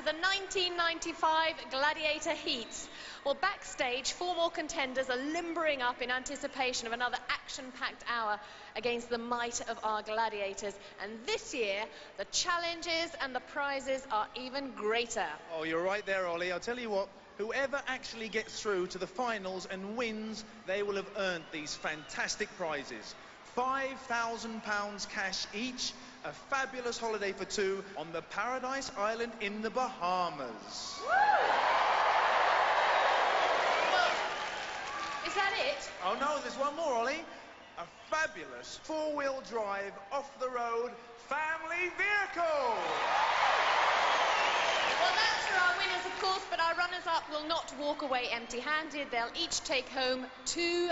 the 1995 Gladiator Heats. Well, backstage, 4 more contenders are limbering up in anticipation of another action-packed hour against the might of our gladiators. And this year, the challenges and the prizes are even greater. Oh, you're right there, Ollie. I'll tell you what, whoever actually gets through to the finals and wins, they will have earned these fantastic prizes. £5,000 cash each, a fabulous holiday for 2 on the Paradise Island in the Bahamas. Woo! Is that it? Oh no, there's one more, Ollie. A fabulous 4-wheel drive, off-the-road family vehicle. Well, that's for our winners, of course, but our runners-up will not walk away empty-handed. They'll each take home £2,000.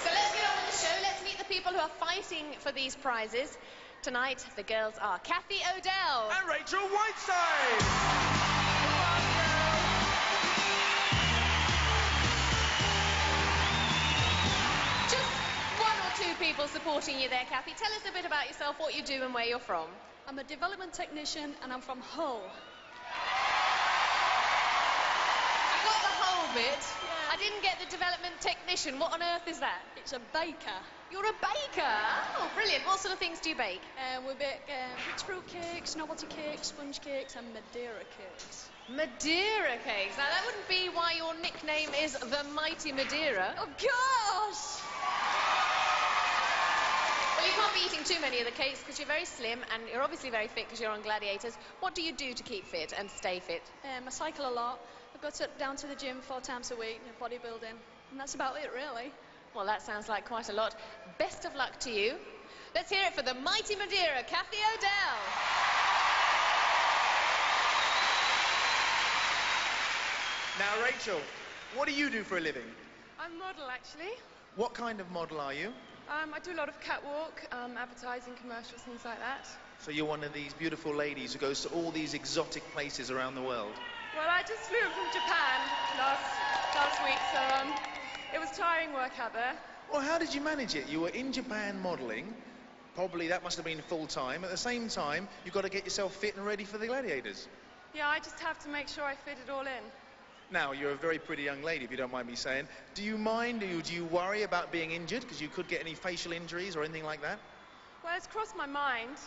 So let's get on with the show. Let's meet the people who are fighting for these prizes. Tonight, the girls are Kathy O'Dell and Rachel Whiteside. People supporting you there, Kathy. Tell us a bit about yourself, what you do and where you're from. I'm a development technician and I'm from Hull. I got the Hull bit. Yeah. I didn't get the development technician. What on earth is that? It's a baker. You're a baker? Oh, brilliant. What sort of things do you bake? We bake rich fruit cakes, novelty cakes, sponge cakes and Madeira cakes. Madeira cakes. Now, that wouldn't be why your nickname is the Mighty Madeira. Of course! Well, you can't be eating too many of the cakes because you're very slim and you're obviously very fit because you're on Gladiators. What do you do to keep fit and stay fit? I cycle a lot. I go down to the gym 4 times a week, bodybuilding, and that's about it, really. Well, that sounds like quite a lot. Best of luck to you. Let's hear it for the Mighty Madeira, Kathy O'Dell. Now, Rachel, what do you do for a living? I'm a model, actually. What kind of model are you? I do a lot of catwalk, advertising, commercials, things like that. So you're one of these beautiful ladies who goes to all these exotic places around the world? Well, I just flew in from Japan last week, so it was tiring work out there. Well, how did you manage it? You were in Japan modelling. Probably that must have been full-time. At the same time, you've got to get yourself fit and ready for the Gladiators. Yeah, I just have to make sure I fit it all in. Now, you're a very pretty young lady, if you don't mind me saying. Do you mind, or do you worry about being injured? Because you could get any facial injuries or anything like that? Well, it's crossed my mind,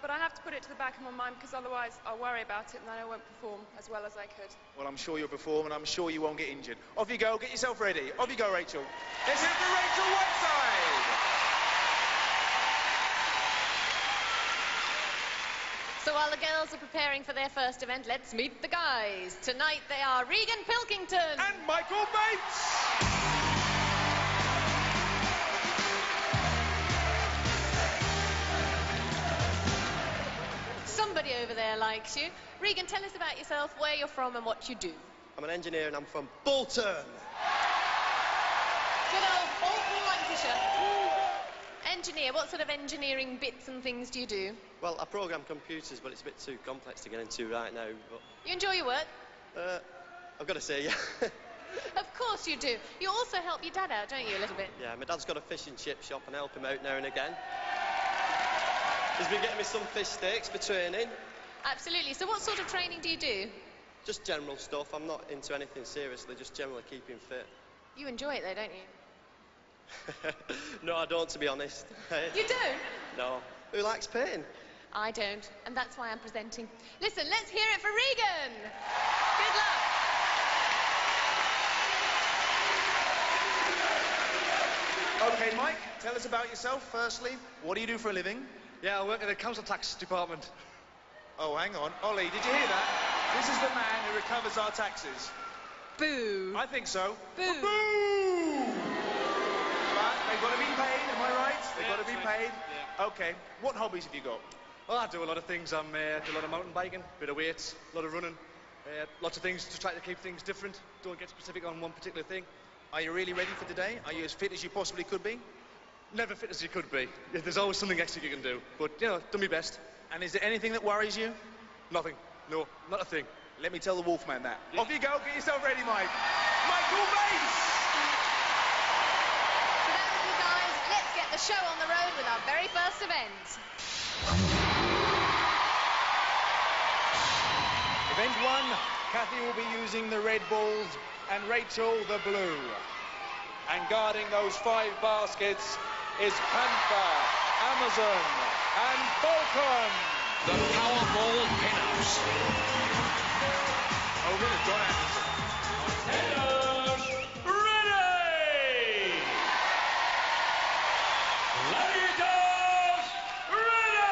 but I have to put it to the back of my mind because otherwise I'll worry about it and then I won't perform as well as I could. Well, I'm sure you'll perform and I'm sure you won't get injured. Off you go, get yourself ready. Off you go, Rachel. Let's hear it for Rachel Whiteside! So while the girls are preparing for their first event, let's meet the guys. Tonight they are Regan Pilkington and Michael Bates. Somebody over there likes you. Regan, tell us about yourself, where you're from and what you do. I'm an engineer and I'm from Bolton. Good old Bolton, Lancashire. Engineer, what sort of engineering bits and things do you do? Well, I program computers, but it's a bit too complex to get into right now. But you enjoy your work? I've got to say, yeah. Of course you do. You also help your dad out, don't you, a little bit? Yeah, my dad's got a fish and chip shop and I help him out now and again. He's been getting me some fish steaks for training. Absolutely. So what sort of training do you do? Just general stuff. I'm not into anything seriously, just generally keeping fit. You enjoy it though, don't you? No, I don't, to be honest. You don't? No. Who likes pain? I don't, and that's why I'm presenting. Listen, let's hear it for Regan. Good luck. Okay, Mike, tell us about yourself, firstly. What do you do for a living? Yeah, I work in the council tax department. Oh, hang on. Ollie, did you hear that? This is the man who recovers our taxes. Boo. I think so. Boo. Boo! But they've got to be paid, am I right? They've got to be paid. Yeah. Okay. What hobbies have you got? Well, I do a lot of things. I do a lot of mountain biking, a bit of weights, a lot of running. Lots of things to try to keep things different. Don't get specific on one particular thing. Are you really ready for today? Are you as fit as you possibly could be? Never fit as you could be. There's always something extra you can do. But, you know, do my best. And is there anything that worries you? Nothing. No, not a thing. Let me tell the Wolfman that. Yeah. Off you go. Get yourself ready, Mike. Michael Bates! So that was you guys. Let's get the show on the road with our very first event. Event 1, Kathy will be using the red balls and Rachel the blue. And guarding those 5 baskets is Panther, Amazon and Falcon. The Powerball pin-ups. Over to John Anderson. Contenders, ready! Gladiators, ready!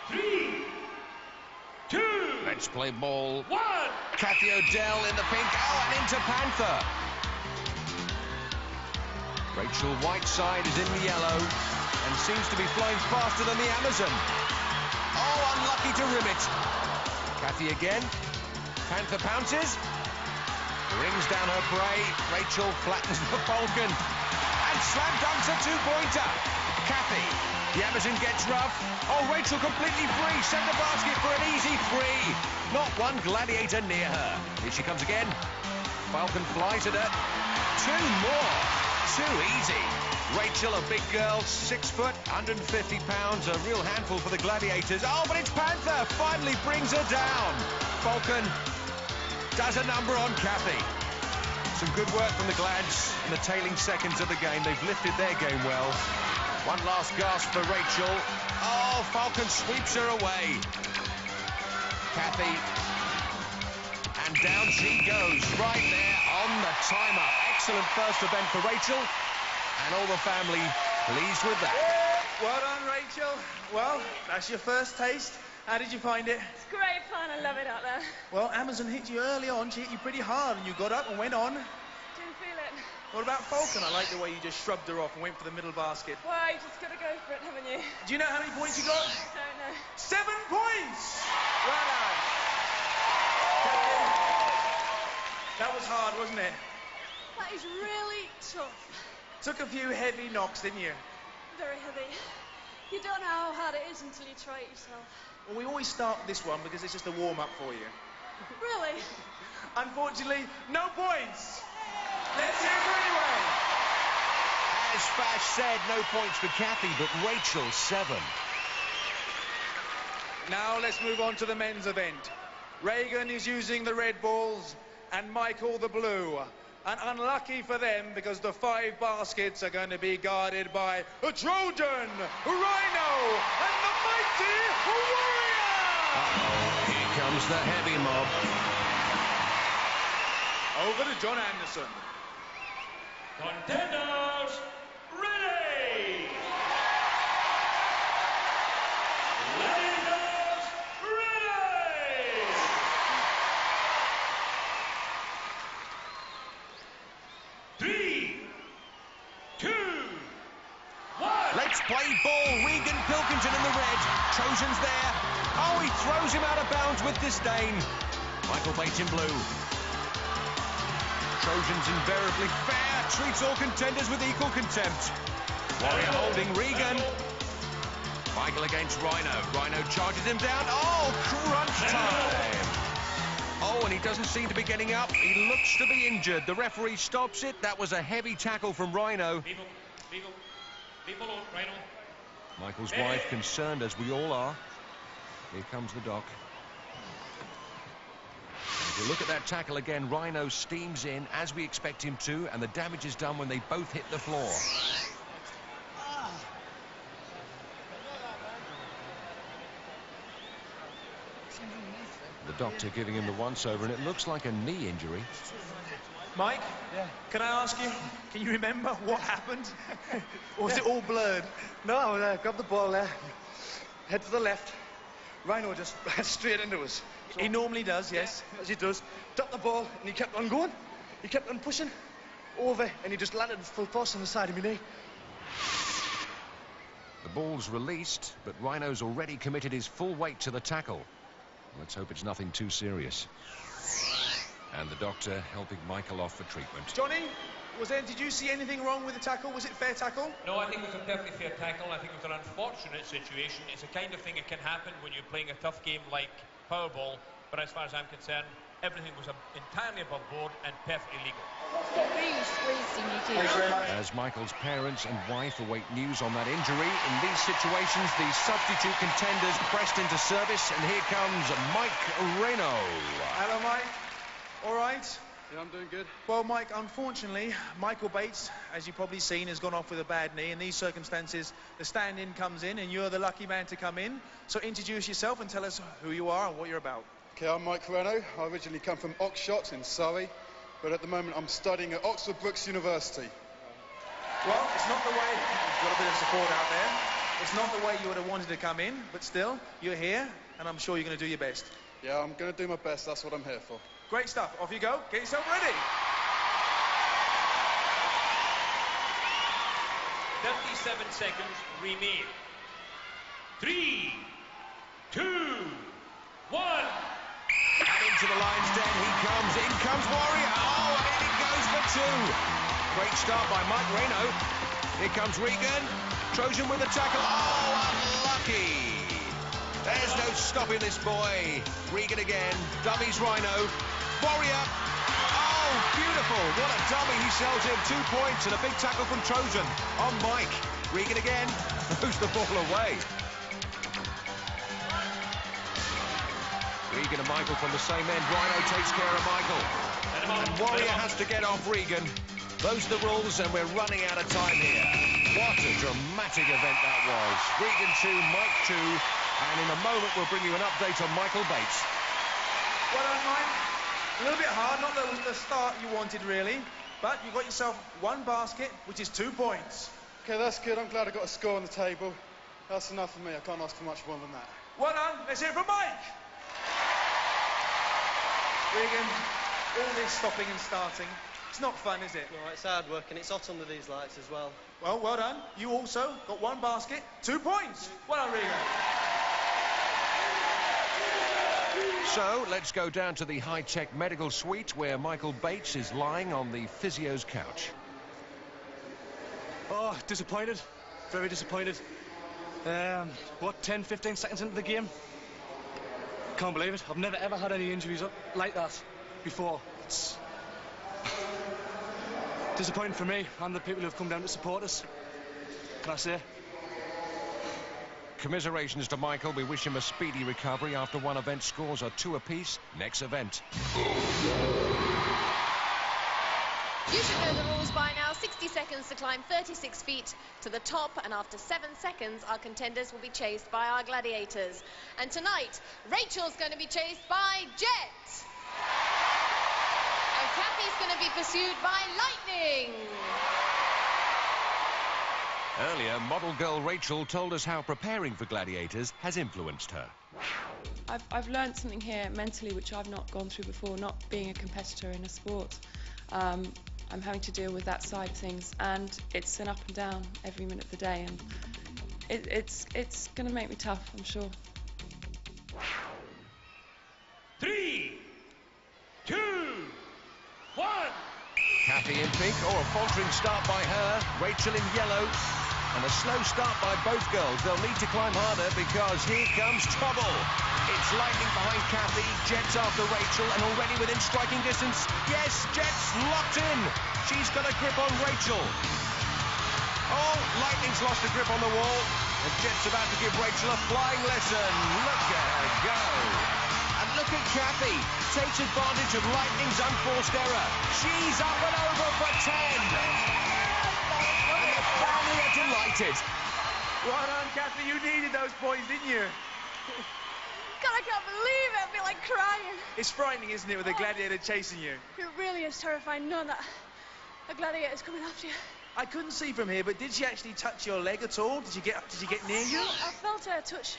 Three, two, Let's play ball. 1. Kathy O'Dell in the pink. Oh, and into Panther. Rachel Whiteside is in the yellow and seems to be flying faster than the Amazon. Oh, unlucky to rim it. Kathy again. Panther pounces. Rings down her prey. Rachel flattens the Falcon. And slam dunks a 2-pointer. Kathy. The Amazon gets rough. Oh, Rachel completely free. Centre basket for an easy free. Not one Gladiator near her. Here she comes again. Falcon flies at her. 2 more. Too easy. Rachel, a big girl, 6 foot, 150 pounds, a real handful for the Gladiators. Oh, but it's Panther, finally brings her down. Falcon does a number on Kathy. Some good work from the Glads in the tailing seconds of the game. They've lifted their game well. One last gasp for Rachel. Oh, Falcon sweeps her away. Kathy. And down she goes, right there on the time-up. Excellent first event for Rachel, and all the family pleased with that. Well done, Rachel. Well, that's your first taste. How did you find it? It's great fun. I love it out there. Well, Amazon hit you early on. She hit you pretty hard, and you got up and went on. Didn't feel it. What about Falcon? I like the way you just shrugged her off and went for the middle basket. Well, you just got to go for it, haven't you? Do you know how many points you got? Don't know. 7 points! Well done. That was hard, wasn't it? That is really tough. Took a few heavy knocks, didn't you? Very heavy. You don't know how hard it is until you try it yourself. Well, we always start this one because it's just a warm-up for you. Really? Unfortunately, no points. Let's hear it anyway. As Fash said, no points for Kathy, but Rachel, 7. Now let's move on to the men's event. Regan is using the red balls and Michael the blue. And unlucky for them because the 5 baskets are going to be guarded by a Trojan, Reynaud, and the mighty Warrior! Uh-oh, here comes the heavy mob. Over to John Anderson. Contenders, ready! Gladiators, ready! Three, two, one. Let's play ball. Regan Pilkington in the red. Trojan's there. Oh, he throws him out of bounds with disdain. Michael Bates in blue. Trojans invariably fair. Treats all contenders with equal contempt. Warrior holding Regan. Michael against Reynaud. Reynaud charges him down. Oh, crunch time. Oh, and he doesn't seem to be getting up. He looks to be injured. The referee stops it. That was a heavy tackle from Reynaud. Michael's wife concerned, as we all are. Here comes the doc. If you look at that tackle again, Reynaud steams in, as we expect him to, and the damage is done when they both hit the floor. The doctor giving him the once-over, and it looks like a knee injury. Mike? Yeah? Can I ask you, can you remember what happened? Or was it all blurred? No, I grabbed the ball there, head to the left. Reynaud just ran straight into us. So, He normally does, yes. yeah, as he does. Dropped the ball, and he kept on going. He kept on pushing over, and he just landed full force on the side of my knee. The ball's released, but Reynaud's already committed his full weight to the tackle. Let's hope it's nothing too serious. And the doctor helping Michael off for treatment. Johnny, did you see anything wrong with the tackle? Was it fair tackle? No, I think it was a perfectly fair tackle. I think it was an unfortunate situation. It's the kind of thing that can happen when you're playing a tough game like Powerball. But as far as I'm concerned, everything was entirely above board and perfectly legal. Really squeezed in As Michael's parents and wife await news on that injury, in these situations, the substitute contenders pressed into service, and here comes Mike Reynaud. Hello, Mike. All right? Yeah, I'm doing good. Well, Mike, unfortunately, Michael Bates, as you've probably seen, has gone off with a bad knee. In these circumstances, the stand-in comes in, and you're the lucky man to come in. So introduce yourself and tell us who you are and what you're about. Okay, I'm Mike Reynaud. I originally come from Oxshott in Surrey, but at the moment I'm studying at Oxford Brookes University. Well, it's not the way... You've got a bit of support out there. It's not the way you would have wanted to come in, but still, you're here, and I'm sure you're going to do your best. Yeah, I'm going to do my best. That's what I'm here for. Great stuff. Off you go. Get yourself ready. 37 seconds remain. 3, 2, 1. And into the lion's den he comes. In comes Warrior. Oh, and in it goes for two. Great start by Mike Reynaud. Here comes Regan. Trojan with the tackle. Oh, unlucky. There's no stopping this boy. Regan again. Dummies Reynaud. Warrior. Oh, beautiful. What a dummy. He sells in 2 points and a big tackle from Trojan on Mike. Regan again. Throws the ball away. Regan and Michael from the same end. Reynaud takes care of Michael. And Warrior has to get off Regan. Those are the rules, and we're running out of time here. What a dramatic event that was. Regan 2, Mike 2. And in a moment, we'll bring you an update on Michael Bates. Well done, Mike. A little bit hard, not the start you wanted, really. But you got yourself one basket, which is 2 points. Okay, that's good. I'm glad I got a score on the table. That's enough for me. I can't ask for much more than that. Well done. Let's hear it from Mike. Regan, all this stopping and starting, it's not fun, is it? No, it's hard work, and it's hot under these lights as well. Well, well done. You also got one basket, 2 points. Well done, Regan. So, let's go down to the high-tech medical suite where Michael Bates is lying on the physio's couch. Oh, disappointed. Very disappointed. 10, 15 seconds into the game? Can't believe it. I've never, ever had any injuries like that before. It's disappointing for me and the people who have come down to support us. Can I say? Commiserations to Michael. We wish him a speedy recovery. After one event, scores are 2 apiece. Next event. You should know the rules by now. 60 seconds to climb 36 feet to the top, and after 7 seconds, our contenders will be chased by our gladiators. And tonight, Rachel's going to be chased by Jet. And Kathy's going to be pursued by Lightning. Earlier, model girl Rachel told us how preparing for Gladiators has influenced her. I've learned something here mentally which I've not gone through before, not being a competitor in a sport. I'm having to deal with that side of things, and it's an up and down every minute of the day, and it's going to make me tough, I'm sure. 3, 2, 1. Kathy in pink, or a faltering start by her. Rachel in yellow, and a slow start by both girls. They'll need to climb harder because here comes trouble. It's Lightning behind Kathy, Jet's after Rachel, and already within striking distance. Yes, Jet's locked in. She's got a grip on Rachel. Oh, Lightning's lost a grip on the wall, and Jet's about to give Rachel a flying lesson. Look at her go. And look at Kathy, takes advantage of Lightning's unforced error. She's up and over for 10. And the family are delighted. Well done, Kathy. You needed those points, didn't you? God, I can't believe it. I feel like crying. It's frightening, isn't it, with a gladiator chasing you? It really is terrifying knowing that a gladiator's coming after you. I couldn't see from here, but did she actually touch your leg at all? Did she get near you? I felt her touch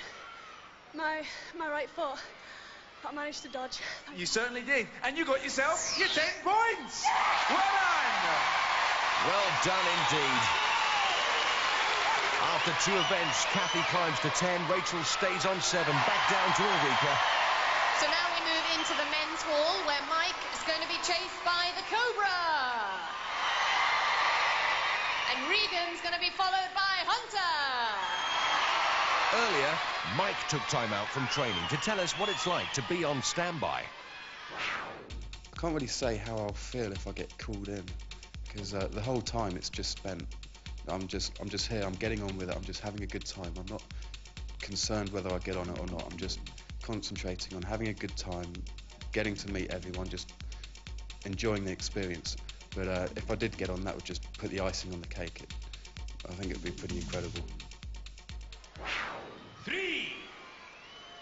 my right foot, but I managed to dodge. You certainly did. And you got yourself your 10 points. Well done. Well done indeed. After 2 events, Kathy climbs to 10, Rachel stays on 7, back down to Ulrika. So now we move into the men's hall, where Mike is going to be chased by the Cobra. And Regan's going to be followed by Hunter. Earlier, Mike took time out from training to tell us what it's like to be on standby. can't really say how I'll feel if I get called in, because the whole time it's just spent. I'm just here. I'm getting on with it. I'm just having a good time. I'm not concerned whether I get on it or not. I'm just concentrating on having a good time, getting to meet everyone, just enjoying the experience. But if I did get on, that would just put the icing on the cake. I think it would be pretty incredible. 3.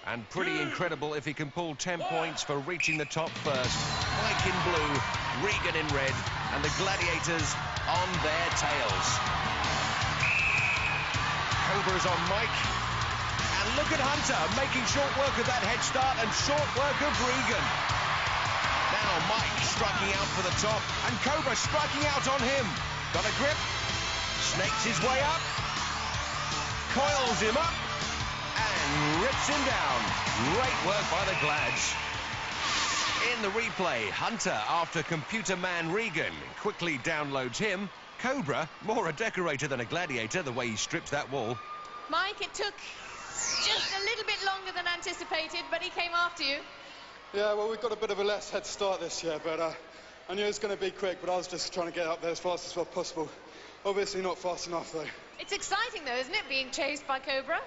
And pretty incredible if he can pull 10 points for reaching the top first. Mike in blue, Regan in red, and the Gladiators on their tails. Cobra's on Mike. And look at Hunter making short work of that head start and short work of Regan. Now Mike striking out for the top, and Cobra striking out on him. Got a grip, snakes his way up, coils him up, and rips him down. Great work by the Glads. In the replay, Hunter, after computer man Regan, quickly downloads him. Cobra, more a decorator than a gladiator, the way he strips that wall. Mike, it took just a little bit longer than anticipated, but he came after you. Yeah, well, we've got a bit of a less head start this year, but I knew it was going to be quick, but I was just trying to get up there as fast as possible. Obviously not fast enough, though. It's exciting, though, isn't it, being chased by Cobra?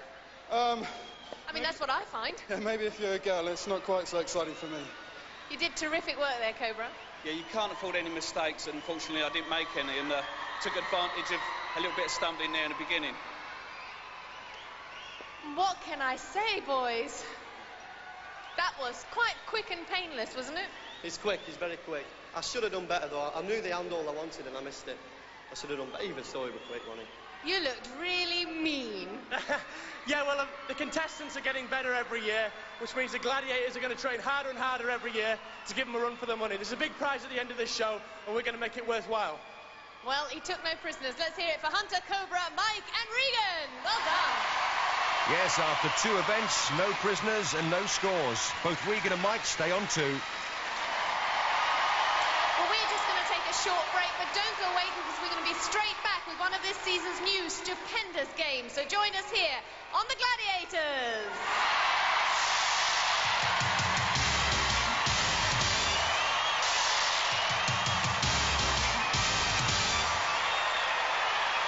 I mean, that's what I find. Yeah, maybe if you're a girl, it's not quite so exciting for me. You did terrific work there, Cobra. Yeah, you can't afford any mistakes, and unfortunately I didn't make any, and took advantage of a little bit of stumbling there in the beginning. What can I say, boys? That was quite quick and painless, wasn't it? He's quick, he's very quick. I should have done better, though. I knew the handle I wanted, and I missed it. I should have done better. Even so, he was quick, wasn't he? You looked really mean. Yeah, well, the contestants are getting better every year, which means the gladiators are going to train harder and harder every year to give them a run for their money. There's a big prize at the end of this show, and we're going to make it worthwhile. Well, he took no prisoners. Let's hear it for Hunter, Cobra, Mike and Regan. Well done. Yes, after 2 events, no prisoners and no scores. Both Regan and Mike stay on 2. Well, we're just going to take a short break, but don't go away because we're going to be straight back with one of this season's new stupendous games. So join us here on the Gladiators.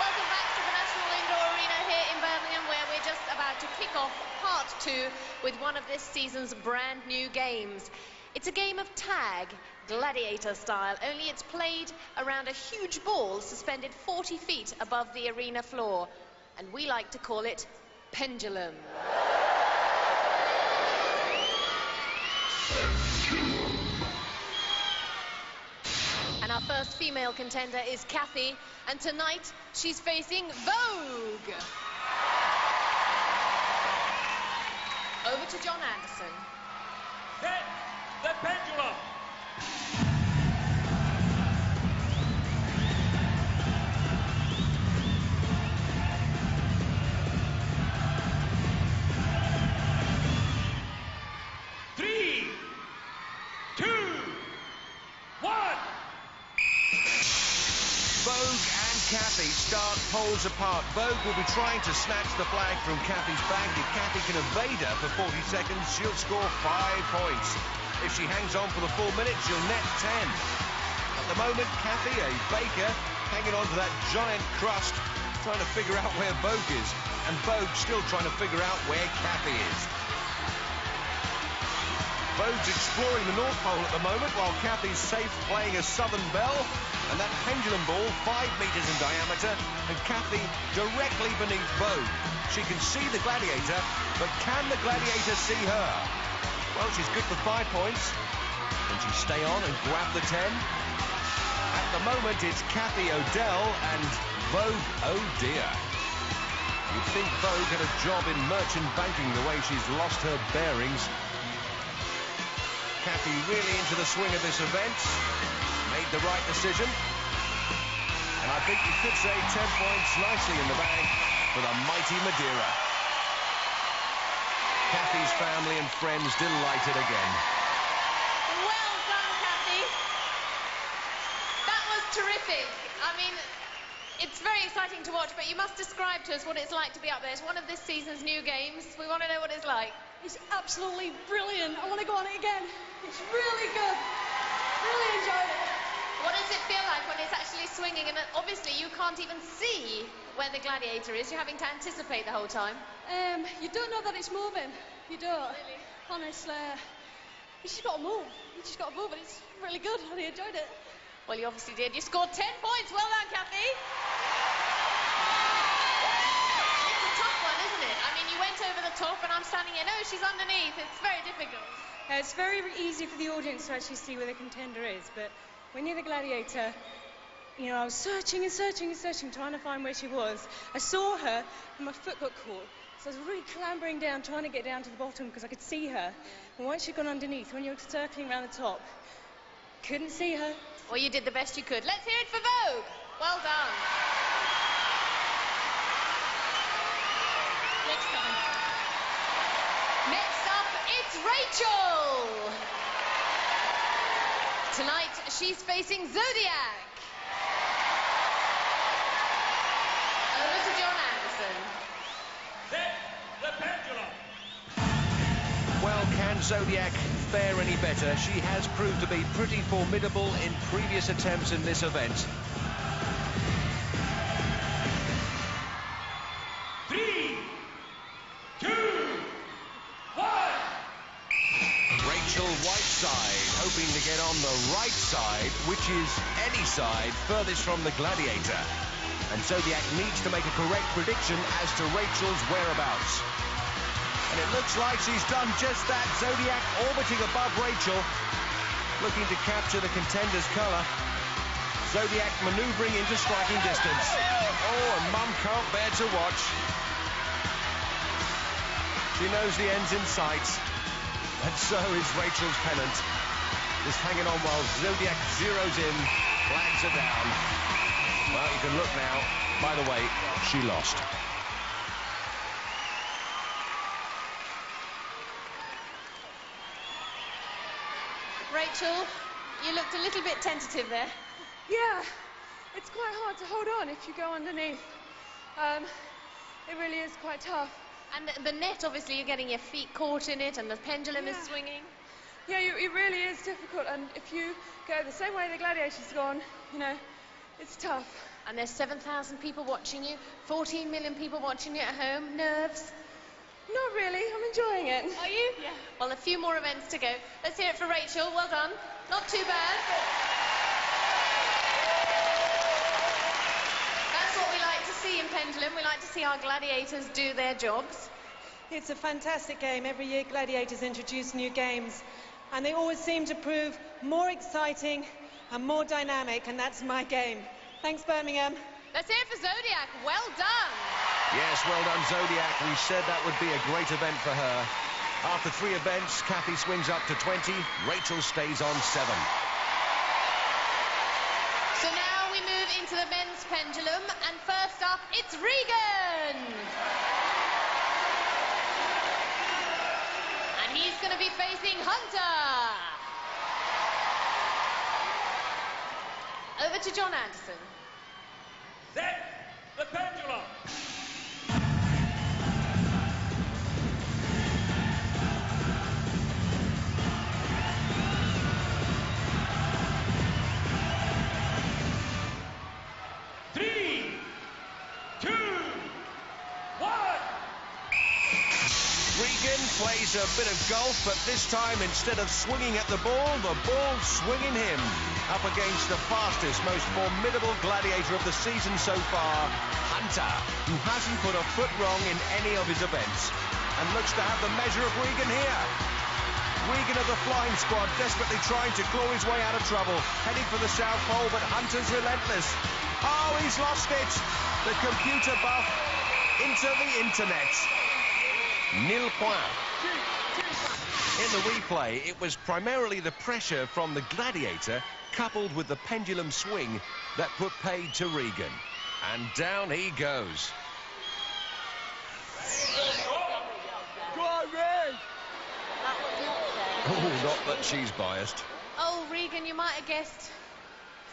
Welcome back to the National Indoor Arena here in Birmingham, where we're just about to kick off part 2 with one of this season's brand new games. It's a game of tag, gladiator style, only it's played around a huge ball suspended 40 feet above the arena floor. And we like to call it pendulum. And our first female contender is Kathy, and tonight she's facing Vogue. Over to John Anderson. Set the pendulum. Three, 2, 1. Vogue and Kathy start poles apart. Vogue will be trying to snatch the flag from Kathy's bag. If Kathy can evade her for 40 seconds, she'll score 5 points. If she hangs on for the full minute, she'll net 10. At the moment, Kathy, a baker, hanging on to that giant crust, trying to figure out where Vogue is. And Vogue still trying to figure out where Kathy is. Vogue's exploring the North Pole at the moment, while Kathy's safe playing a Southern Belle. And that pendulum ball, 5 meters in diameter, and Kathy directly beneath Vogue. She can see the gladiator, but can the gladiator see her? Well, she's good for 5 points. Can she stay on and grab the 10? At the moment, it's Kathy O'Dell and Vogue, oh dear. You'd think Vogue had a job in merchant banking the way she's lost her bearings. Kathy really into the swing of this event. Made the right decision. And I think you could say 10 points nicely in the bag for the mighty Madeira. Kathy's family and friends delighted again. Well done, Kathy. That was terrific. I mean, it's very exciting to watch, but you must describe to us what it's like to be up there. It's one of this season's new games. We want to know what it's like. It's absolutely brilliant. I want to go on it again. It's really good. Really enjoyed it. What does it feel like when it's actually swinging? And obviously you can't even see where the Gladiator is. You're having to anticipate the whole time. You don't know that it's moving. You don't. Really? Honestly, you just got to move. You just got to move, and it's really good. I really enjoyed it. Well, you obviously did. You scored 10 points. Well done, Kathy. It's a tough one, isn't it? I mean, you went over the top, and I'm standing here. No, she's underneath. It's very difficult. It's very easy for the audience to actually see where the contender is, but when you're the Gladiator, you know, I was searching and searching and searching, trying to find where she was. I saw her, and my foot got caught. So I was really clambering down, trying to get down to the bottom because I could see her. And once she'd gone underneath, when you're circling around the top, couldn't see her. Well, you did the best you could. Let's hear it for Vogue. Well done. Next time. Next up, it's Rachel. Tonight, she's facing Zodiac. Over to John Anderson. Set the pendulum. Well, can Zodiac fare any better? She has proved to be pretty formidable in previous attempts in this event. 3, 2, 1. Rachel Whiteside hoping to get on the right side, which is any side furthest from the Gladiator. And Zodiac needs to make a correct prediction as to Rachel's whereabouts. And it looks like she's done just that. Zodiac orbiting above Rachel, looking to capture the contender's colour. Zodiac manoeuvring into striking distance. Oh, and Mum can't bear to watch. She knows the end's in sight. And so is Rachel's pennant. Just hanging on while Zodiac zeroes in, flags her down. Well, you can look now. By the way, she lost. Rachel, you looked a little bit tentative there. Yeah, it's quite hard to hold on if you go underneath. It really is quite tough. And the net, obviously, you're getting your feet caught in it, and the pendulum is swinging. Yeah, it really is difficult, and if you go the same way the Gladiator's gone, you know, it's tough. And there's 7,000 people watching you, 14 million people watching you at home. Nerves? Not really, I'm enjoying it. Are you? Yeah. Well, a few more events to go. Let's hear it for Rachel. Well done. Not too bad. That's what we like to see in pendulum. We like to see our gladiators do their jobs. It's a fantastic game. Every year Gladiators introduce new games, and they always seem to prove more exciting and more dynamic, and that's my game. Thanks, Birmingham. Let's hear it for Zodiac. Well done. Yes, well done, Zodiac. We said that would be a great event for her. After 3 events, Kathy swings up to 20. Rachel stays on 7. So now we move into the men's pendulum, and first up, it's Regan. And he's going to be facing Hunter. Over to John Anderson. Set the pendulum. Plays a bit of golf, but this time, instead of swinging at the ball's swinging him. Up against the fastest, most formidable gladiator of the season so far, Hunter, who hasn't put a foot wrong in any of his events, and looks to have the measure of Regan here. Regan of the flying squad, desperately trying to claw his way out of trouble, heading for the South Pole, but Hunter's relentless. Oh, he's lost it. The computer buff into the internet. Nil point. In the replay, it was primarily the pressure from the Gladiator coupled with the pendulum swing that put paid to Regan. And down he goes. Go on, Ray! Oh, not that she's biased. Oh, Regan, you might have guessed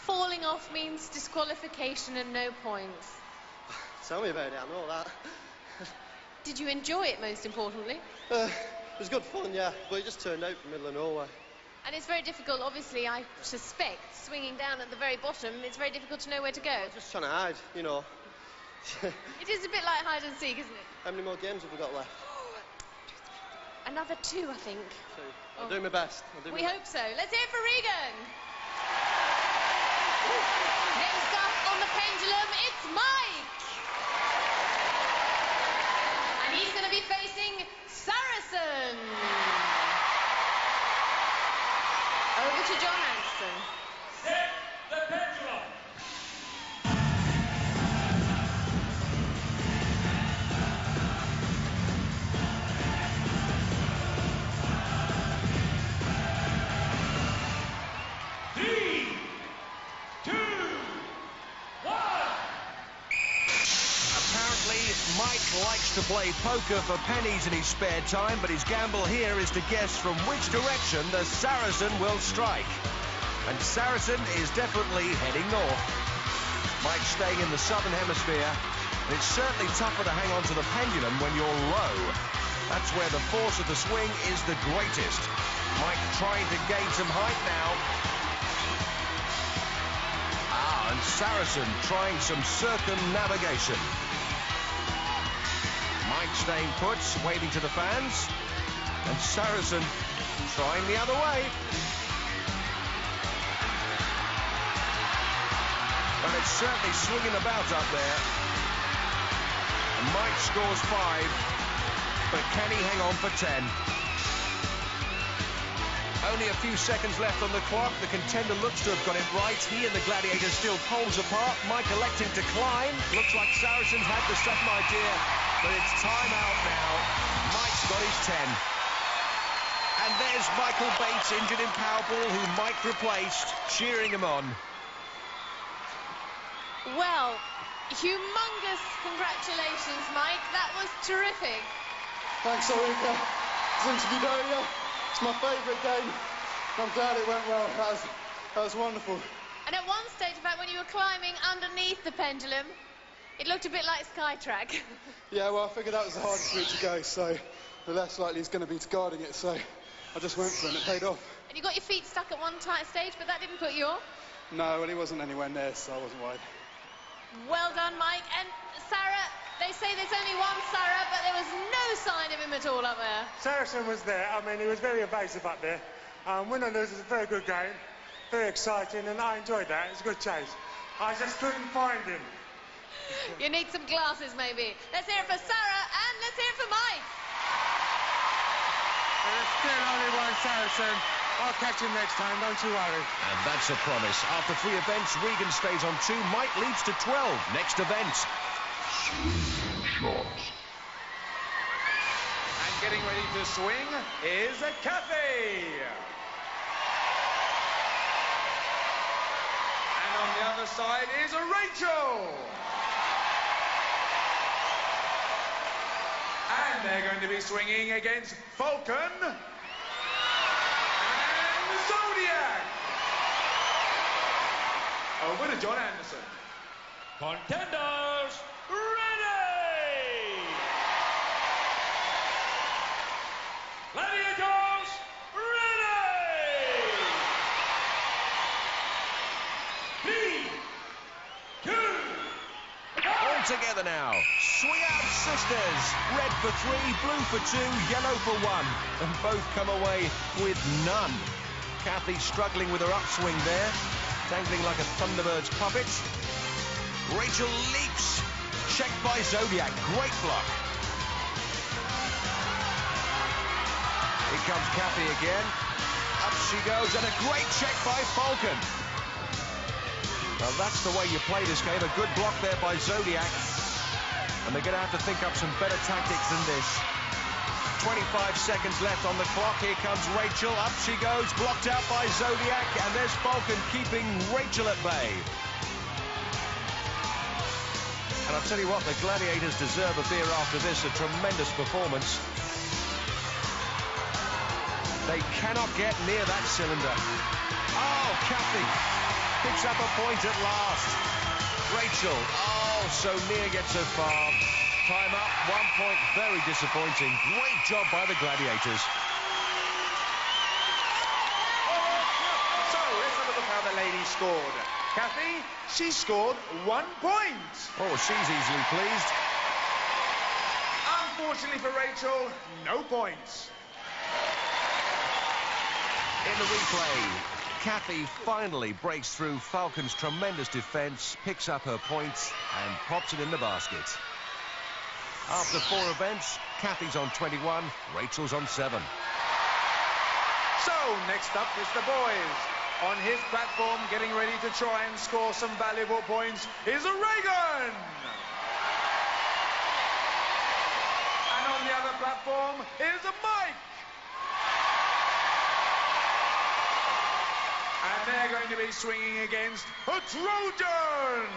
falling off means disqualification and no points. Tell me about it, I know that. Did you enjoy it, most importantly? It was good fun, yeah, but it just turned out from middle of nowhere. And it's very difficult, obviously, I suspect, swinging down at the very bottom, it's very difficult to know where to go. Just trying to hide, you know. It is a bit like hide and seek, isn't it? How many more games have we got left? Another 2, I think. 2. I'll do my best. We hope so. Let's hear it for Regan. Next up on the pendulum, it's Mike. And he's going to be facing Saracen. Over to John Anderson. Set the pendulum. Mike likes to play poker for pennies in his spare time, but his gamble here is to guess from which direction the Saracen will strike. And Saracen is definitely heading north. Mike's staying in the southern hemisphere, and it's certainly tougher to hang on to the pendulum when you're low. That's where the force of the swing is the greatest. Mike trying to gain some height now. And Saracen trying some circumnavigation. Mike staying put, waving to the fans, and Saracen trying the other way. But it's certainly swinging about up there. And Mike scores 5, but can he hang on for 10? Only a few seconds left on the clock. The contender looks to have got it right. He and the Gladiators still poles apart. Mike electing to climb. Looks like Saracen's had the same idea. But it's time out now. Mike's got his 10. And there's Michael Bates, injured in Powerball, who Mike replaced, cheering him on. Well, humongous congratulations, Mike. That was terrific. Thanks, Ulrika. Since Vidalia, it's my favourite game. I'm glad it went well. That was wonderful. And at one stage, in fact, when you were climbing underneath the pendulum, it looked a bit like Skytrack. Yeah, well, I figured that was the hardest route to go, so the less likely is going to be to guarding it, so I just went for it and it paid off. And you got your feet stuck at one tight stage, but that didn't put you off? No, well, he wasn't anywhere near, so I wasn't worried. Well done, Mike. And Sarah, they say there's only one Sarah, but there was no sign of him at all up there. Saracen was there. I mean, he was very evasive up there. Win or lose, it was a very good game, very exciting, and I enjoyed that. It was a good chase. I just couldn't find him. You need some glasses, maybe. Let's hear it for Sarah, and let's hear it for Mike. There's still only one Saracen. I'll catch him next time, don't you worry. And that's a promise. After 3 events, Regan stays on 2. Mike leads to 12. Next event. And getting ready to swing is Kathy. And on the other side is Rachel. And they're going to be swinging against Falcon and Zodiac. Over to John Anderson. Contenders, ready! Gladiators, ready! 3, 2, 1. All together now. Swing out, sisters. Red for 3, blue for 2, yellow for 1. And both come away with none. Kathy struggling with her upswing there, dangling like a Thunderbird's puppet. Rachel leaps. Checked by Zodiac. Great block. Here comes Kathy again. Up she goes, and a great check by Falcon. Well, that's the way you play this game. A good block there by Zodiac. And they're going to have to think up some better tactics than this. 25 seconds left on the clock. Here comes Rachel. Up she goes, blocked out by Zodiac. And there's Falcon keeping Rachel at bay. And I'll tell you what, the Gladiators deserve a beer after this. A tremendous performance. They cannot get near that cylinder. Oh, Kathy picks up a point at last. Rachel, oh, so near, gets so far. Time up, 1 point, very disappointing. Great job by the Gladiators. All lady scored. Kathy, she scored 1 point. Oh, she's easily pleased. Unfortunately for Rachel, no points. In the replay, Kathy finally breaks through Falcon's tremendous defence, picks up her points and pops it in the basket. After 4 events, Kathy's on 21, Rachel's on 7. So, next up is the boys. On his platform, getting ready to try and score some valuable points, is a Regan. And on the other platform is a Mike. And they're going to be swinging against a Trojan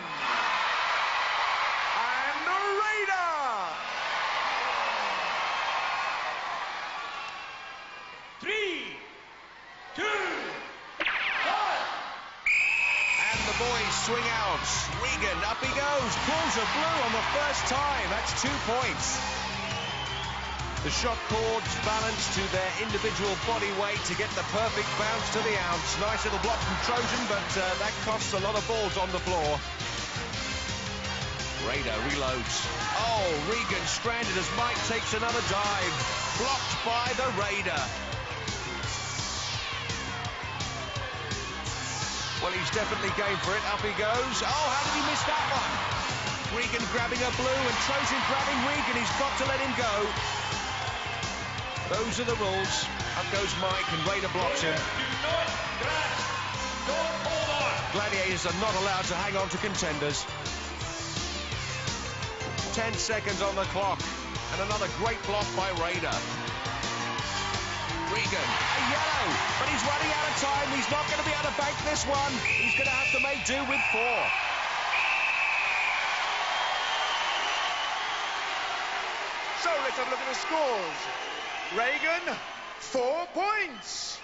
and a Reynaud. 3, 2, 1. And the boys swing out. Regan, up he goes, pulls a blue on the first time. That's 2 points. The shot cords balanced to their individual body weight to get the perfect bounce to the ounce. Nice little block from Trojan, but that costs a lot of balls on the floor. Reynaud reloads. Oh, Regan stranded as Mike takes another dive. Blocked by the Reynaud. Well, he's definitely game for it. Up he goes. Oh, how did he miss that one? Regan grabbing a blue and Trojan grabbing Regan. He's got to let him go. Those are the rules. Up goes Mike and Reynaud blocks him. Gladiators are not allowed to hang on to contenders. 10 seconds on the clock. And another great block by Reynaud. Regan, a yellow, but he's running out of time. He's not going to be able to bank this one. He's going to have to make do with 4. So let's have a look at the scores. Regan, 4 points.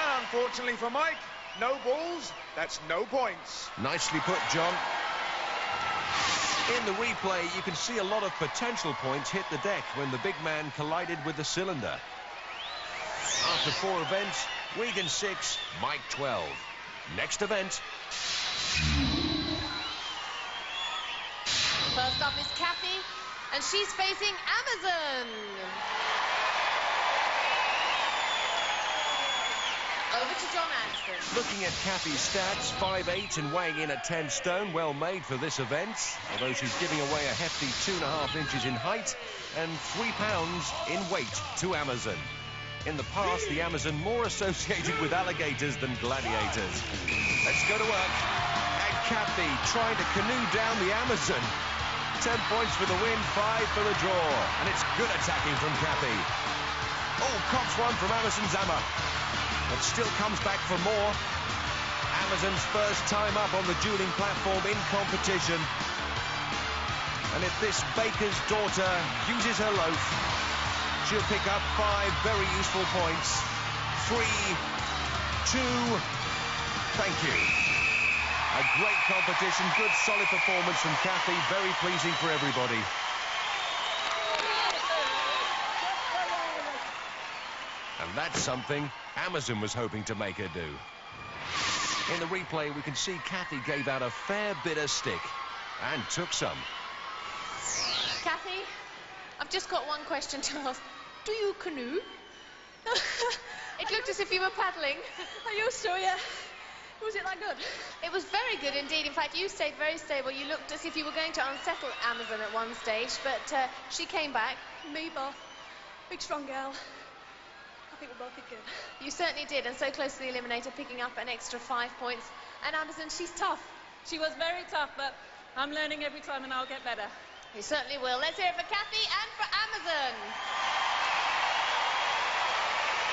And unfortunately for Mike, no balls, that's no points. Nicely put, John. In the replay, you can see a lot of potential points hit the deck when the big man collided with the cylinder. After 4 events, Regan 6, Mike 12. Next event. First up is Kathy, and she's facing Amazon. Over to John Anderson. Looking at Kathy's stats, 5'8" and weighing in at 10 stone, well made for this event, although she's giving away a hefty 2.5 inches in height and 3 pounds in weight to Amazon. In the past, the Amazon more associated with alligators than gladiators. Let's go to work. And Kathy trying to canoe down the Amazon. 10 points for the win, 5 for the draw. And it's good attacking from Kathy. Oh, cops one from Amazon's hammer. But still comes back for more. Amazon's first time up on the dueling platform in competition. And if this baker's daughter uses her loaf, she'll pick up 5 very useful points. 3, 2, thank you. A great competition, good solid performance from Kathy, very pleasing for everybody. And that's something Amazon was hoping to make her do. In the replay, we can see Kathy gave out a fair bit of stick and took some. Kathy, I've just got one question to ask. Do you canoe? It looked as if you were paddling. I used to, yeah. Was it that good? It was very good indeed. In fact, you stayed very stable. You looked as if you were going to unsettle Amazon at one stage, but she came back. Me both. Big, strong girl. I think we both did good. You certainly did, and so close to the Eliminator, picking up an extra 5 points. And Amazon, she's tough. She was very tough, but I'm learning every time and I'll get better. You certainly will. Let's hear it for Kathy and for Amazon.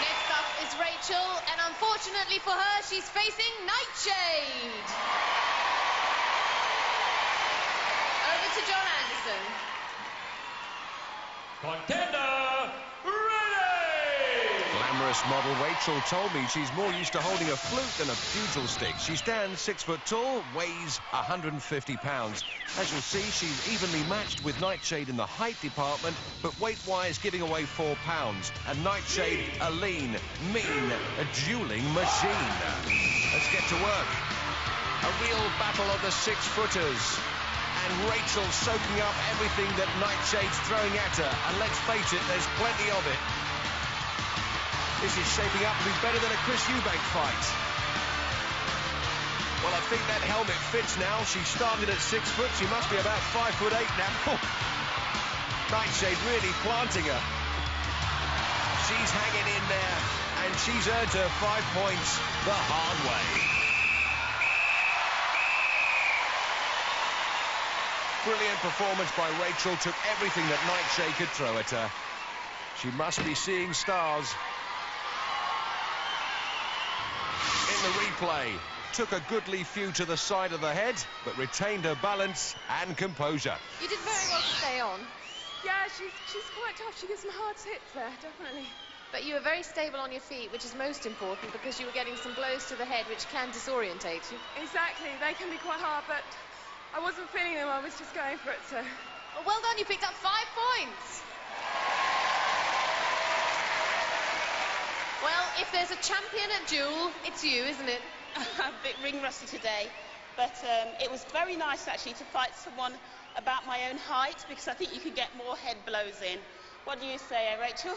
Next up is Rachel, and unfortunately for her, she's facing Nightshade. Over to John Anderson. Contender, ready! glamorous model, Rachel told me she's more used to holding a flute than a pugil stick. She stands 6 foot tall, weighs 150 pounds. As you'll see, she's evenly matched with Nightshade in the height department, but weight-wise giving away 4 pounds. And Nightshade, a lean, mean, a dueling machine. Let's get to work. A real battle of the 6-footers. And Rachel soaking up everything that Nightshade's throwing at her. And let's face it, there's plenty of it. This is shaping up to be better than a Chris Eubank fight. Well, I think that helmet fits now. She started at 6 foot. She must be about 5'8" now. Nightshade really planting her. She's hanging in there, and she's earned her 5 points the hard way. Brilliant performance by Rachel. Took everything that Nightshade could throw at her. She must be seeing stars. In the replay, took a goodly few to the side of the head, but retained her balance and composure. You did very well to stay on. Yeah, she's quite tough. She gets some hard hits there, definitely. But you were very stable on your feet, which is most important, because you were getting some blows to the head, which can disorientate you. Exactly. They can be quite hard, but I wasn't feeling them. I was just going for it, so... Well done. You picked up 5 points. Well, if there's a champion at duel, it's you, isn't it? I'm a bit ring rusty today, but it was very nice actually to fight someone about my own height, because I think you could get more head blows in. What do you say, Rachel?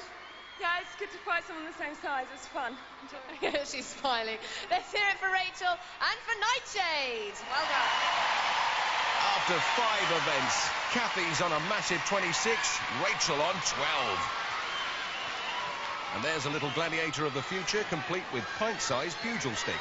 Yeah, it's good to fight someone the same size. It's fun. She's smiling. Let's hear it for Rachel and for Nightshade. Well done. After 5 events, Kathy's on a massive 26, Rachel on 12. And there's a little gladiator of the future, complete with pint-sized pugil stick.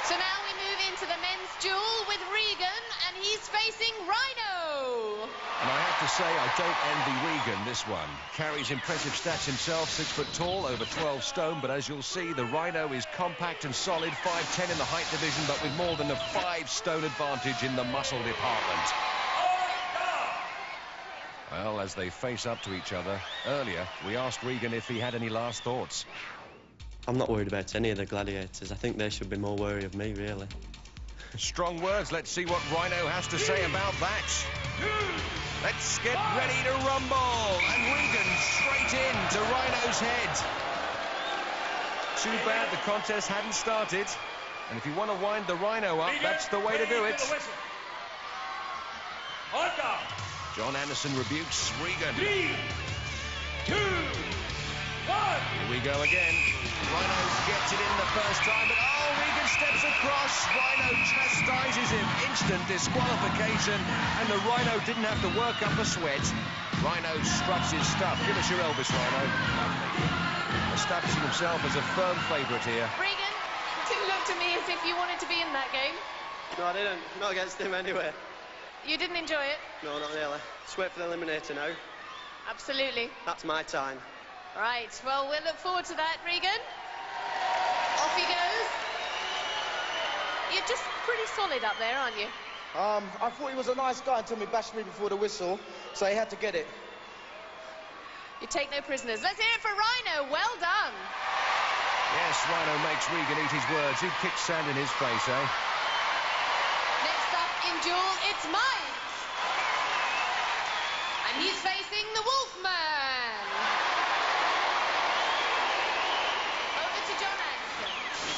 So now we move into the men's duel with Regan, and he's facing Reynaud. And I have to say, I don't envy Regan this one. Carries impressive stats himself, 6 foot tall, over 12 stone, but as you'll see, the Reynaud is compact and solid, 5'10" in the height division, but with more than a 5 stone advantage in the muscle department. Well, as they face up to each other, earlier we asked Regan if he had any last thoughts. I'm not worried about any of the gladiators. I think they should be more worried of me, really. Strong words. Let's see what Reynaud has to say about that. Let's get ready to rumble. And Regan straight in to Reynaud's head. Too bad the contest hadn't started. And if you want to wind the Reynaud up, that's the way to do it. John Anderson rebukes Regan. 3, 2, 1. Here we go again. Reynaud gets it in the first time, but oh, Regan steps across. Reynaud chastises him. Instant disqualification, and the Reynaud didn't have to work up a sweat. Reynaud struts his stuff. Give us your Elvis, Reynaud. Establishing himself as a firm favourite here. Regan, it didn't look to me as if you wanted to be in that game. No, I didn't. Not against him anyway. You didn't enjoy it? No, not really. Just wait for the Eliminator now. Absolutely. That's my time. Right, well, we'll look forward to that, Regan. Off he goes. You're just pretty solid up there, aren't you? I thought he was a nice guy until he bashed me before the whistle, so he had to get it. You take no prisoners. Let's hear it for Reynaud. Well done. Yes, Reynaud makes Regan eat his words. He kicked sand in his face, eh? Next up in duel, it's Mike. And he's facing the Wolfman. Over to John Anderson.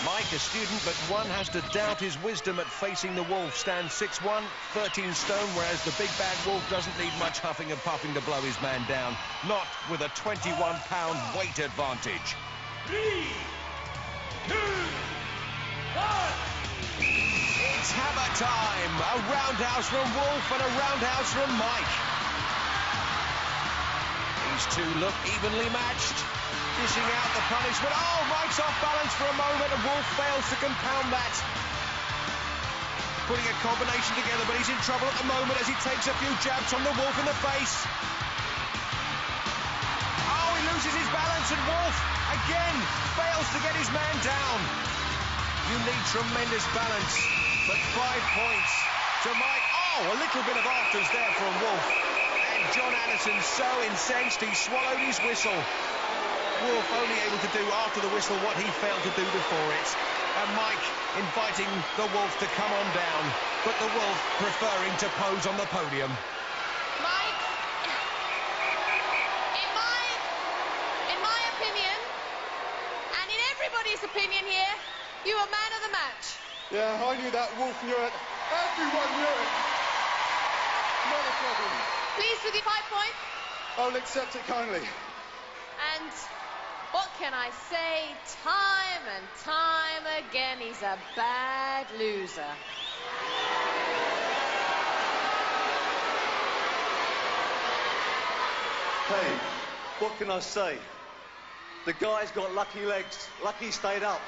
Mike, a student, but one has to doubt his wisdom at facing the Wolf. Stands 6'1", 13 stone, whereas the big bad Wolf doesn't need much huffing and puffing to blow his man down. Not with a 21-pound weight advantage. 3, 2, 1. It's hammer time. A roundhouse from Wolf and a roundhouse from Mike. These two look evenly matched. Dishing out the punishment. Oh, Mike's off balance for a moment and Wolf fails to compound that. Putting a combination together, but he's in trouble at the moment as he takes a few jabs from the Wolf in the face. Oh, he loses his balance and Wolf again fails to get his man down. You need tremendous balance, but 5 points to Mike. Oh, a little bit of afters there from Wolf. And John Anderson so incensed he swallowed his whistle. Wolf only able to do after the whistle what he failed to do before it. And Mike inviting the Wolf to come on down, but the Wolf preferring to pose on the podium. Mike, in my opinion, and in everybody's opinion here, you are man of the match. Yeah, I knew that. Wolf knew it. Everyone knew it. Not a problem. Pleased with your 5 points? I'll accept it kindly. And what can I say? Time and time again, he's a bad loser. Hey, what can I say? The guy's got lucky legs. Lucky he stayed up.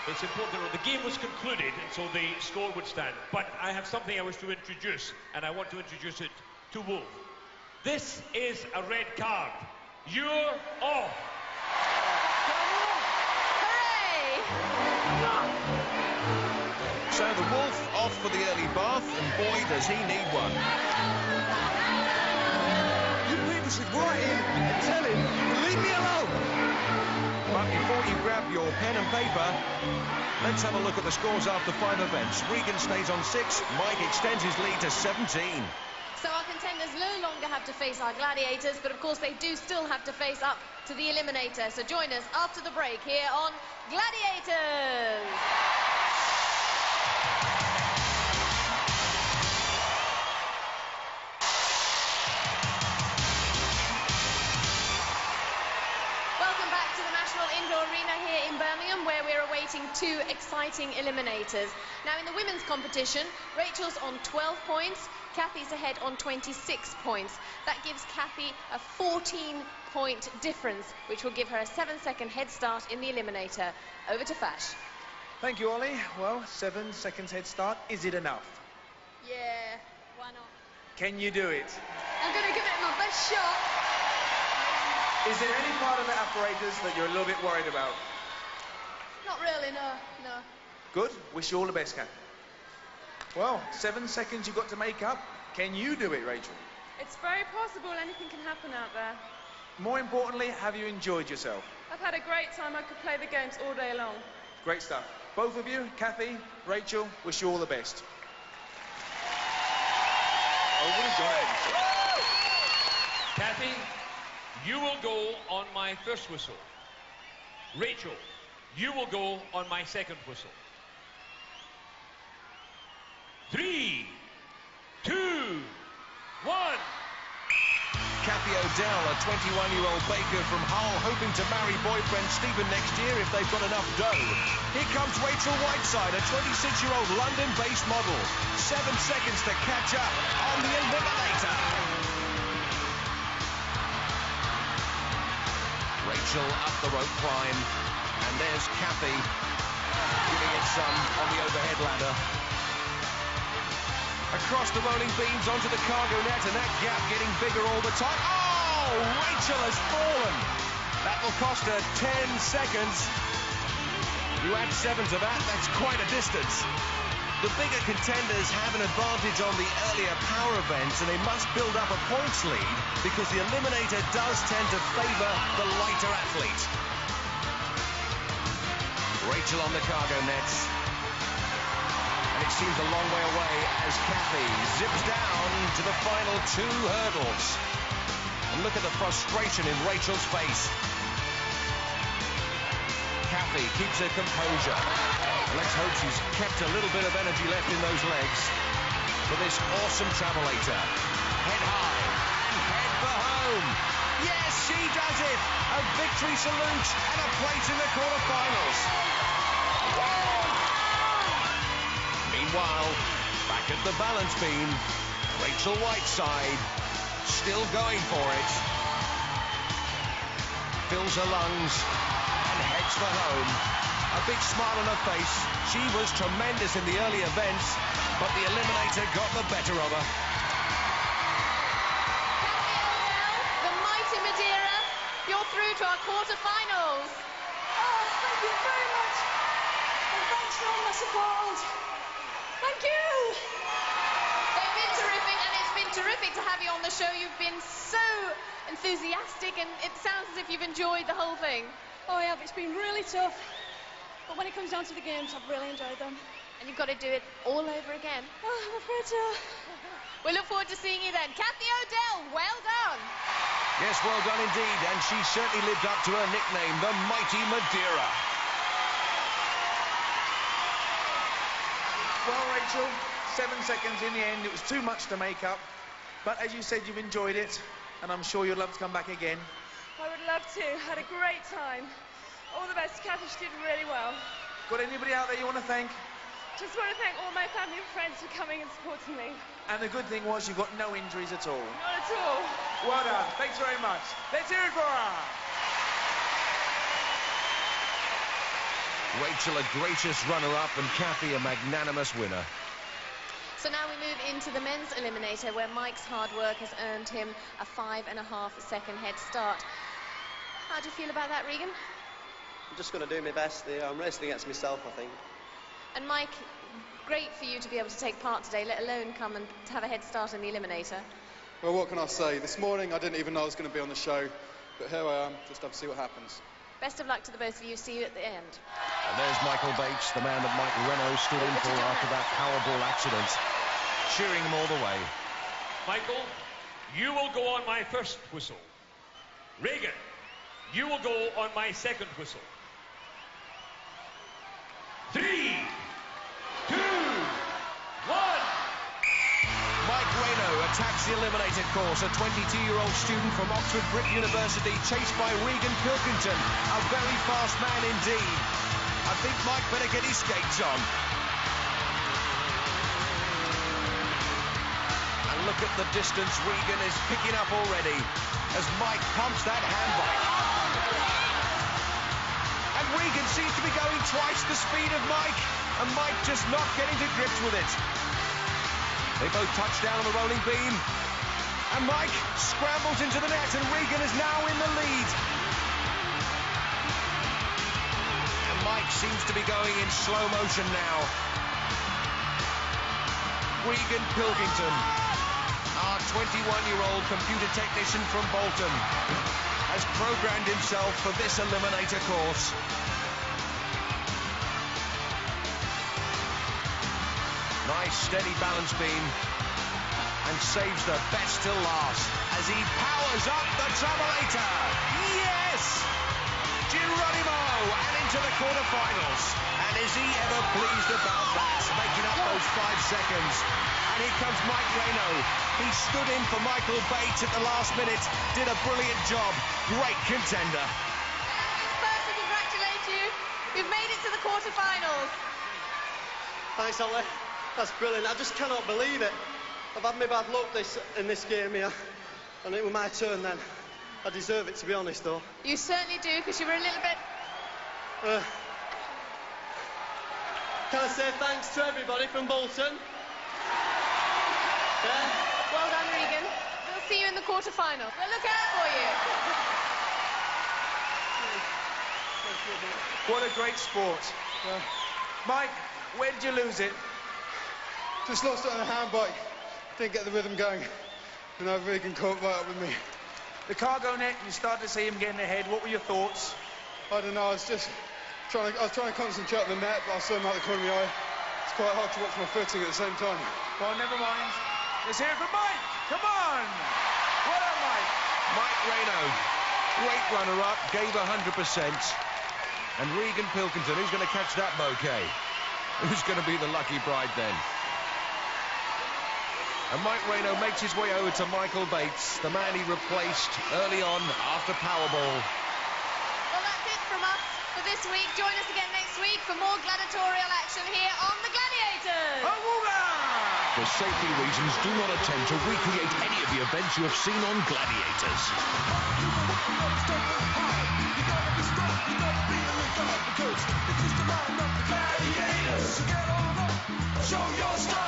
It's important that the game was concluded, so the score would stand. But I have something I wish to introduce, and I want to introduce it to Wolf. This is a red card. You're off. Hooray! So the Wolf off for the early bath, and boy, does he need one. You people should write him and tell him to leave me alone. But before you grab your pen and paper, let's have a look at the scores after 5 events. Regan stays on 6, Mike extends his lead to 17. So our contenders no longer have to face our gladiators, but of course they do still have to face up to the Eliminator. So join us after the break here on Gladiators. Arena here in Birmingham, where we're awaiting 2 exciting eliminators. Now in the women's competition, Rachel's on 12 points, Kathy's ahead on 26 points. That gives Kathy a 14-point difference, which will give her a 7-second head start in the eliminator. Over to Fash. Thank you, Ollie. Well, 7 seconds head start. Is it enough? Yeah, why not? Can you do it? I'm going to give it my best shot. Is there any part of the apparatus that you're a little bit worried about? Not really, no. Good. Wish you all the best, Kat. Well, 7 seconds you've got to make up. Can you do it, Rachel? It's very possible. Anything can happen out there. More importantly, have you enjoyed yourself? I've had a great time. I could play the games all day long. Great stuff. Both of you, Kathy, Rachel, wish you all the best. Over to John. Kathy, you will go on my first whistle. Rachel, you will go on my second whistle. 3, 2, 1. Kathy O'Dell, a 21-year-old baker from Hull, hoping to marry boyfriend Stephen next year if they've got enough dough. Here comes Rachel Whiteside, a 26-year-old London-based model. 7 seconds to catch up on the Eliminator. Rachel up the rope climb, and there's Kathy giving it some on the overhead ladder. Across the rolling beams onto the cargo net, and that gap getting bigger all the time. Oh, Rachel has fallen. That will cost her 10 seconds. You add 7 to that, that's quite a distance. The bigger contenders have an advantage on the earlier power events, and they must build up a points lead because the Eliminator does tend to favour the lighter athlete. Rachel on the cargo nets. And it seems a long way away as Kathy zips down to the final 2 hurdles. And look at the frustration in Rachel's face. Kathy keeps her composure. And let's hope she's kept a little bit of energy left in those legs for this awesome travelator. Head high and head for home. Yes, she does it! A victory salute and a place in the quarterfinals. Meanwhile, back at the balance beam, Rachel Whiteside still going for it. Fills her lungs and heads for home. A big smile on her face. She was tremendous in the early events, but the Eliminator got the better of her. The mighty Madeira, you're through to our quarterfinals. Oh, thank you very much. And thanks for all the support. Thank you. They've been terrific, and it's it's been terrific to have you on the show. You've been so enthusiastic, and it sounds as if you've enjoyed the whole thing. Oh, yeah, it's been really tough. But when it comes down to the games, I've really enjoyed them. And you've got to do it all over again. Oh, I'm afraid so. We look forward to seeing you then. Kathy O'Dell, well done. Yes, well done indeed, and she certainly lived up to her nickname, the Mighty Madeira. Well, Rachel, 7 seconds in the end. It was too much to make up. But as you said, you've enjoyed it, and I'm sure you'll love to come back again. I would love to. Had a great time. All the best. Kathy, she did really well. Got anybody out there you want to thank? Just want to thank all my family and friends for coming and supporting me. And the good thing was you got no injuries at all. Not at all. Well done. Thanks very much. Let's hear it for her. Rachel, a gracious runner-up, and Kathy, a magnanimous winner. So now we move into the men's eliminator, where Mike's hard work has earned him a 5.5-second head start. How do you feel about that, Regan? I'm just going to do my best here. I'm racing against myself, I think. And Mike, great for you to be able to take part today, let alone come and to have a head start in the eliminator. Well, what can I say? This morning I didn't even know I was going to be on the show, but here I am, just have to see what happens. Best of luck to the both of you. See you at the end. And there's Michael Bates, the man that Mike Reynaud stood in for after that Powerball accident, cheering him all the way. Michael, you will go on my first whistle. Regan, you will go on my second whistle. 3, 2, 1. Mike Reynaud attacks the eliminated course, a 22-year-old student from Oxford Brick University, chased by Regan Pilkington, a very fast man indeed. I think Mike better get his skates on. And look at the distance Regan is picking up already as Mike pumps that handbike. And Regan seems to be going twice the speed of Mike, and Mike just not getting to grips with it. They both touch down on the rolling beam, and Mike scrambles into the net, and Regan is now in the lead. And Mike seems to be going in slow motion now. Regan Pilkington, our 21-year-old computer technician from Bolton, has programmed himself for this eliminator course. Nice steady balance beam, and saves the best till last as he powers up the Travelator. Yes! Geronimo, and into the quarterfinals. And is he ever pleased about that, making up those 5 seconds? And here comes Mike Reynaud. He stood in for Michael Bates at the last minute, did a brilliant job. Great contender. First, to congratulate you. You've made it to the quarterfinals. Thanks, Ollie. That's brilliant. I just cannot believe it. I've had my bad luck in this game here, and it was my turn then. I deserve it, to be honest, though. You certainly do, because you were a little bit... Can I say thanks to everybody from Bolton? Yeah? Well done, Regan. We'll see you in the quarterfinals. We'll look out for you. What a great sport. Mike, where did you lose it? Just lost it on a handbike. Didn't get the rhythm going. And now Regan caught right up with me. The cargo net, you started to see him getting ahead. What were your thoughts? I don't know, I was trying to concentrate on the net, but I saw him out the corner of my eye. It's quite hard to watch my footing at the same time. Well, never mind. Let's hear it from Mike. Come on. Well done, Mike. Mike Reynaud, great runner-up, gave 100%. And Regan Pilkington, who's going to catch that bouquet? Who's going to be the lucky bride then? And Mike Reynaud makes his way over to Michael Bates, the man he replaced early on after Powerball. Well, that's it from us for this week. Join us again next week for more gladiatorial action here on the Gladiators. For safety reasons, do not attempt to recreate any of the events you have seen on Gladiators. Show your strength.